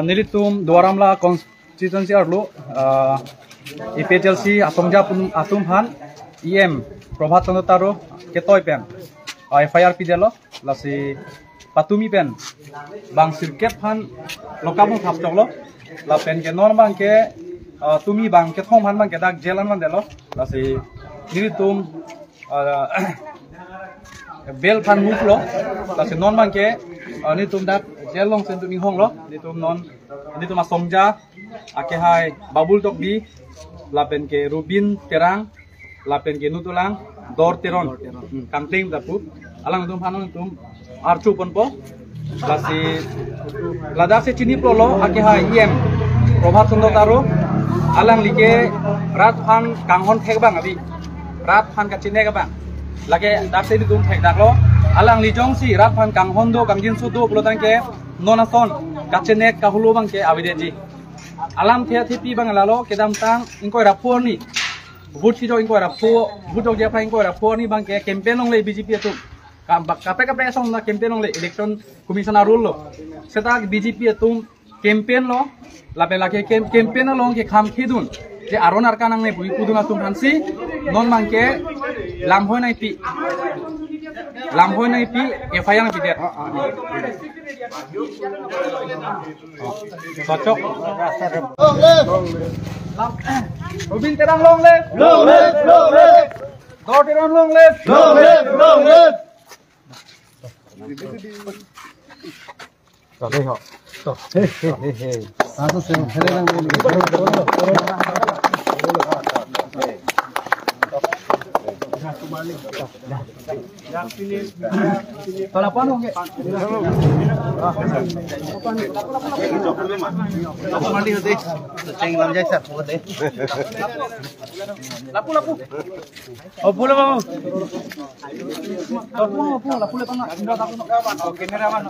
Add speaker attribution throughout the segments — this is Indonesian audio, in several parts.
Speaker 1: Nilitum Duaramla constituency arlo IPHLC Asongja Atumhan EM Prabhat Chandra Taro Ketoy pen FIR pidelo lasi Patumi pen Bang Sirkep han lokabung thapjoklo la pen ke non bang ke tumi bang ke thong han bang ke dak jelan man delo lasi Nilitum bel phan muklo lasi non bang ke Nilitum dak jelong sen tumi hong lo Nilitum Asongja ake hai babul tok bi lapen ke Rubin Terang lapen ke Nutulang Dor Teron Kamting dapu alang tum hanong tum archu ponpo lasi ladak se chini prolo ake hai EM Prabhat Chandra Taro alang like rat phan kanghon thek bang abi rat phan ka chine ka bang lage dak se tum thek dak lo alang li jong si rat phan kanghon do kangjin su do plo tang ke nonason ka chine ka hulu bang ke abide ji alam thea thipi bang lalo kedam tang ingkoi rapor ni Bud si do ingkoi rapor bud do dia ingkoi rapor ni bang ke campaign ong le BJP tu kape song na campaign ong le election commissioner rule lo seta BJP tu campaign lo lape lake campaign lo ke kham khidun je aron arkan ang ne bui puduna tum hansi non mang ke lamhoi nai pi FIR na pi det cocok Rubin Terang long left Dor Teron long left đây họ satu sen helang kalau apa nong mandi nanti ceng lam jasa lapu oh pula bang lapu oke ini rawan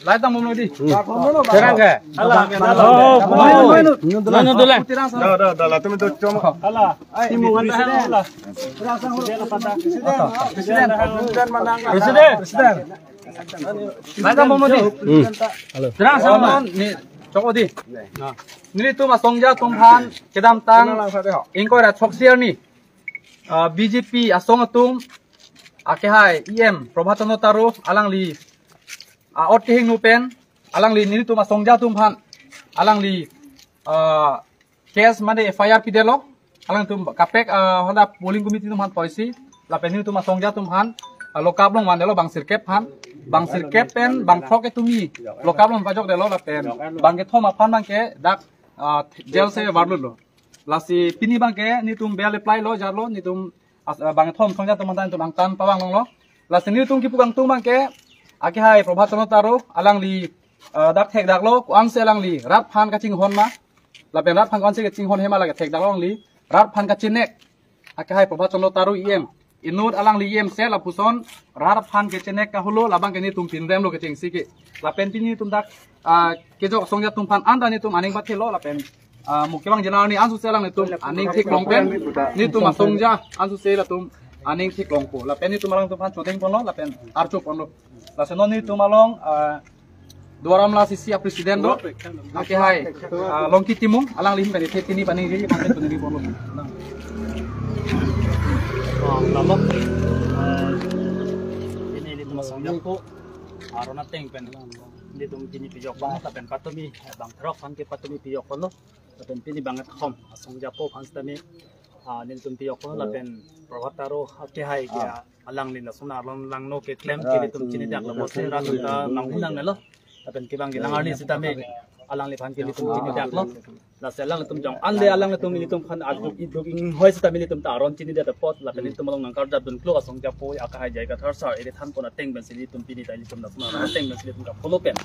Speaker 1: Lai tang mom di. Terang ke? Allah. Oh, mana dulu? Dah, lah tu cuma. Allah. Timungan dah Allah. Presiden. Lai tang mom di. Terang sama ni. Cokok di. Ni tu Asongja Tumhan kedam tang. Ingkoi rat soksier ni. BJP Asong Atum. Akehai EM Prabhat Chandra Taro alang li. Ot kehing nupen alang li Nilitum Asongja Tumhan alang li case mane FIR pidelo alang tum kapek honda polling committee tumhan poisi lapen Nilitum Asongja Tumhan lokablong mandelo bang sirkep pen bang thok tumi lokablong pajok delo lapen bang ke thoma phan bang ke dak jail se warlo lo lasi pini bang ke Nilitum bel apply lo jarlo Nilitum bang thom Asongja Tumhan tu bang tan pawang lo lasi Nilitum ki pukang tum bang ke Ake hai Prabhat Chandra Taro alang li dak thek dak lo kuan se alang li rat phan ka ching hon ma lapen rat phan kuan se ka ching hon hema la ka thek dak lo li rat phan ka chinek ake hai Prabhat Chandra Taro EM inut alang li EM se la puson rat phan ke chinek ka hulo labang ke ni tum pin rem lo ke ching sike lapen pini tum dak ke jok Asongja Tumhan anda ni tum aning bathi lo lapen mukyabang jenar ni ansu se alang ni tum aning thik longpen ni tum Asongja ansu se la tum aning thik longpo lapen ni tum alang tum phan choteng pon lo lapen archo pon lo la senon ni tumalong Duaramla sisi presiden do ake hai longki timung alang lim bani thet kini bani ri paten bani pon lama ini di tumasong ko arona teng pen di tum kini pijok bang tapen patumi bang trok han ke patumi pijok kono tapen pini banget khom asong japo hanstami nin tum pijok kono lapen Prabhat Taro ake hai ya alang lin suna lang no ke claim ke tum chini dak lo se ra ta nang hunang ne lo tapen ke bang gilang arni sitame alang le phan ke tum chini dak lo la selang tum jong an le alang tum ni tum khan adu idoging hoi sitame ni tum ta ron chini da pot la pen tum long nang kar da dun klo asong ja po aka hai jai ka thar sar ere than kona teng ben sili tum pini dai tum na suna teng ben sili tum ka follow pen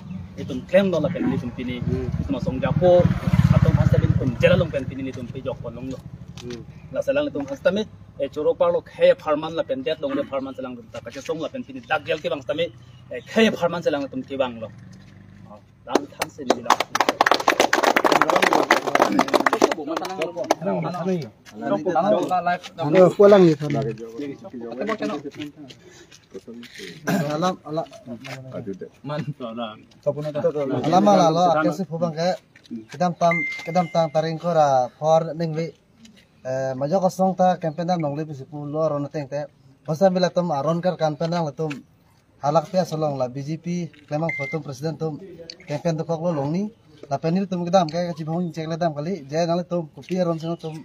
Speaker 1: tum claim lo la pen ni tum pini tum asong ja po atom han sabin tum jela long pen pini ni tum pe jok kon long lo la selang tum hastame choro parlo khe farman la pen det long de farman selang ta ka song la pen pini dak gel ke bang tame khe farman selang tum ke bang lo dang than se ni la
Speaker 2: pulang gitu. Alam lo akhir sih hubang kayak kedam tang taring kora for ningwi majo kosong ta campaign nang nongli bisi pulo ron teng te masa bila tum aron kar campaign nang tum halak pia solong la BJP memang foto presiden tum campaign to kok lo longni la penil tum kedam kayak cibong cek ledam kali jaya nang tum kopi ron sing tum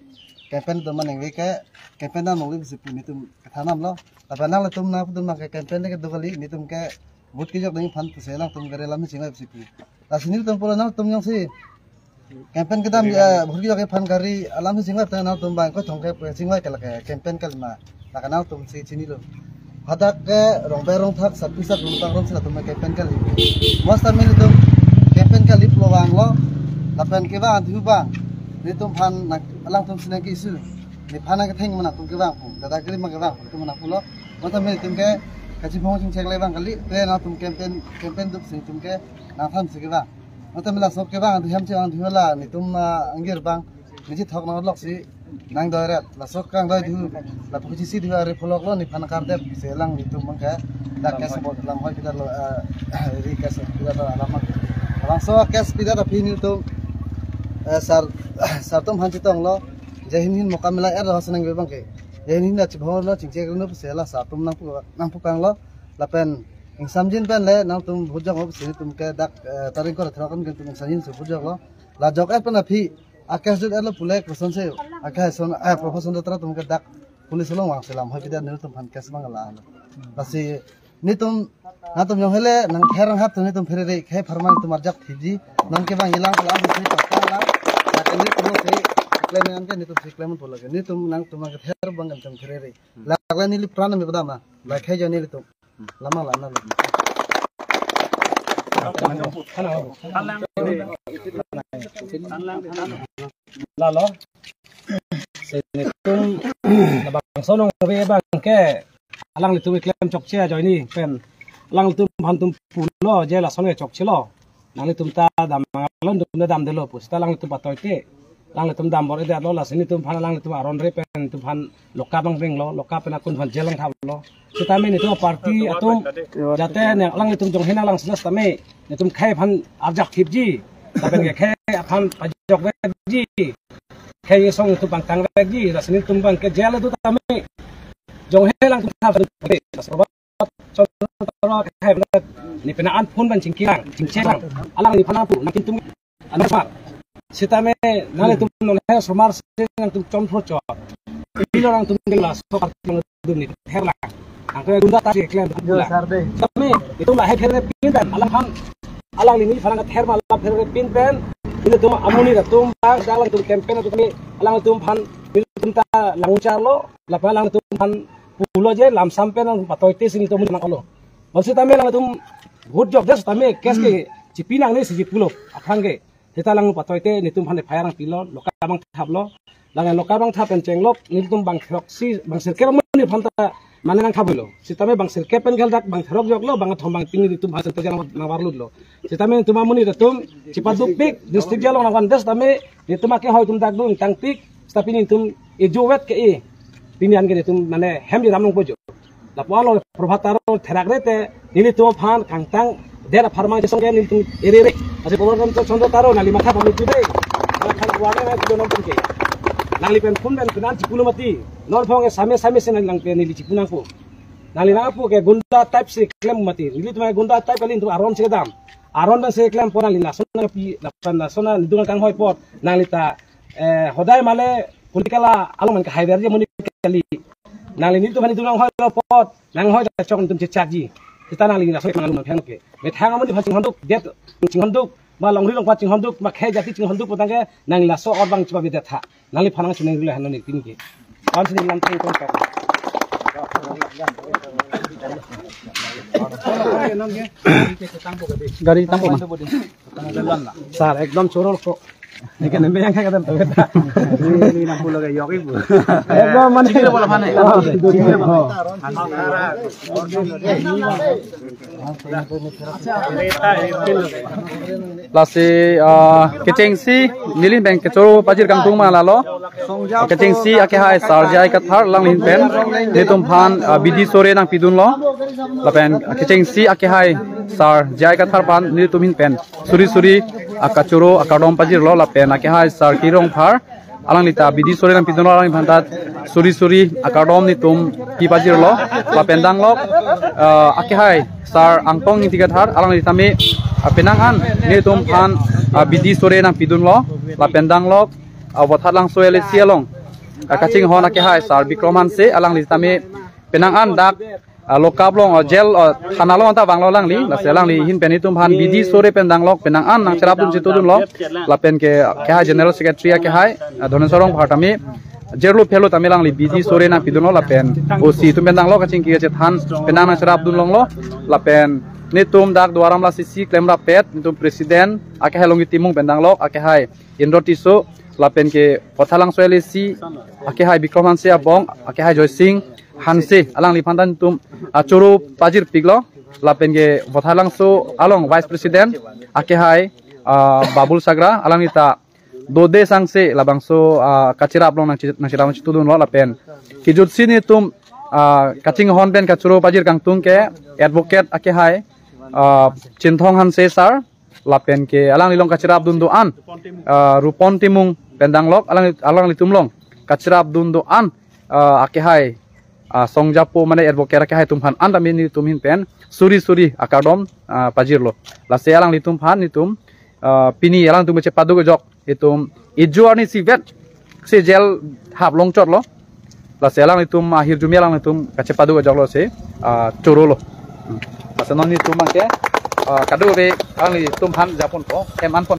Speaker 2: campaign tum ningwi kayak campaign nang nongli bisi puni tum tanam lo la penang tum na tum nang campaign ke do kali ni tum ke buat kijak dengan fan tu senang tum gare lami singai bisi puni la sini tum pulo nang tum yang si campaign kita bukti jaga fan kari alam si singai tanah tum bang ko thongke singai kala campaign kalma la kanal tum si sini lo hadak ke rong thak sabisa runtang rom sila tum campaign kali mas tamin tum campaign kali pelawang lo lapan ke bang tu bang ni tum fan alang tum sinai isu ni fan ke theng mana tum ke bang dada kiri ma ke bang tum mana pulo mas tamin tum ke kaji phong sing cek le bang kali te na tum campaign tum sing tum ke na tham si ke bang mata mila sok ke bang diam cang diula ni tum anggir bang ni thok na lok si nang doret la sok kang doi du la puji si diwa re pholok lo ni phana kar dep selang ni tum mangka dak kes bot lam hoi pidar lo ri kes pidar lo alamat langsung kes pidar da pini tum sar tum han chitong lo jehin moka mila er lo sanang be bang ke jehin na chibho lo chingche no sela sa tum nang pu kang lo la pen samjin pen le nang tum bujang ob sini tum ke dak taring ko thrakan ke tum samjin se bujang lo la jok et pen aphi akas jut elo pulek person se akas son profession tra tum ke dak pulis lo wang selam hoi pidar ne tum han kes mang la basi ni tum na tum jong hele nang therang hat ni tum fere re khe farman tum arjak thiji nang ke bang ilang la bisi pakka la dak ni tum se klemen ke ni tum se klemen polage ni tum nang tum ke ther bang tum fere re la la ni li prana me badama la khe jo ni tum lama lama
Speaker 3: lalu senetum bang sonong be bang ke alang itu klaim chokche jo ini pen alang itu hantum pulo je la songe chokche lo nang itu ta dam ngalon dum dam de lo pus ta lang itu patoite lang itu dam bor ide lo la sini tum phan lang itu aron re pen tu phan loka bang ring lo loka pen akun phan jelang thab lo kita ini itu parti atum jate ne lang itu jong hina lang selas tame itu khai phan arjak thipji tapen ke khai phan pajok ji khai song itu bang tang ji la sini tum bang ke jela tu tame jong helang tu thab de sobat contoh khai ni penaan pun ban cingkilang cingcelang alang ni phana pu nakin tum anasar sitame nale tum non he somar sing tum chom thro cho ini orang tum gelas so parti dum ni herla angke gunda ta klaim tame itu lah he pin dan alang ni phana her ma la her pin pen ini tum amuni da tum ba dalang tum campaign tu ni alang tum phan tum ta langchar lo la palang tum phan pulo je lam sampe nang patoite sini tum nang lo maksud tame lang tum vote job des tame kes ke cipinang ni si pulo akhange kita lang patoite ni tum phan phayarang pilo loka bang thablo lang loka bang thapen chenglok ni tum bang throk si bang sirke ni phan ta mane nang thabilo sitame bang sirke pen gal dak bang throk jok lo bang thom bang ping ni tum hasil tajang nang warlut lo sitame tum amuni da tum cipaduk pik district jalong nang des tame ni tum ke hoy tum dak dun tang pik tapi ni tum e jowet ke e pinian ke tum mane hem di ramong bojo la palo provataro therak rete ni tum phan kangtang dera farma je songe ni tum ere ase program to chondo taro nali matha pamit tude ala khala wale na tudo nom ke nali pen phun ben kunan cipulo mati non phonge same sen lang pe nili cipuna ko nali na po ke gunda type se claim mati nili tum gunda type kalin tum aron se dam aron ben se claim pora lina sona pi la pana sona dunga kang hoy pot nali ta hodai male politikala alon ka haider je moni kali nali ni tum hani dunga hoy pot nang hoy ta chong tum chaji kita nang lagi nasib mangalun phang ke me thang amon phang handuk det handuk ma longri long paching handuk ma khe jati ching handuk potang ke nang la so or bang chiba bidet tha nang li phanang chuneng rile hanon tin ke an sin lam thang kon ka gari tampo sar ekdom chorol ko Ini kan yang kata tuh kita.
Speaker 1: Ini 60 kayak yoki bu.
Speaker 3: Mana kita bola mana?
Speaker 1: Lasi kecing si nilin beng kecoro pajir kangtung malalo kecing si ake hai sarjai kathar lang lin pen ni tumphan bidi sore nang pidun lo lapen kecing si ake hai sarjai kathar pan ni tumin pen suri suri akacoro akadom pajir lo lapen ake hai sar kirong phar alang lita bidi sore nang pidun lo alang bhantat suri suri akadom ni tum pi pajir lo lapen dang lo ake hai sar angtong ni tiga thar alang lita me penangan ni tumphan bidi sore nang pidun lo lapen dang lo awathat lang soele sialong kaching hon ake hai sar bikroman se alang lita me penangan dak lokap long jel thana lo ta banglo lang li la selang li hin pen itum han bidi sore pen dang lok penangan nang serapun situdun lo lapen ke hai general secretary ake hai dhonesorong bhatami jerlo phelo tamilang li bidi sore nang pidun lo lapen osi tum pen dang lo kaching ki che than penang nang serapun long lo lapen nitum dak duaram la sisi klemra pet nitum presiden ake hai longi timung pen dang lok ake hai indrotiso lapen ke pothalang soele si ake hai bikroman se abong ake hai joysing hanse alang lipantan tum choro pajir piglo lapen ge bothalang so along vice president ake hai babul sagra alang ita dode sangse labangso kachira aplong nang chiram chitudun lo lapen kijut sini tum kaching hon pen kachoro pajir kangtung ke advocate ake hai chinthong hanse sar lapen ke alang lilong kachira abdun do an rupon timung pendang lok alang litum long kachira abdun do an ake hai songjapo mane advocate ake hai tumphan anda mini tumhin pen suri suri akadom pajir lo la se alang litum phan nitum pini alang tum che padu jok itum ijuani sivet se gel hap long chot lo la se alang litum ahir jumi alang litum kache padu jok lo se choro lo asanon ni tum ke kadu re alang litum phan japon ko eman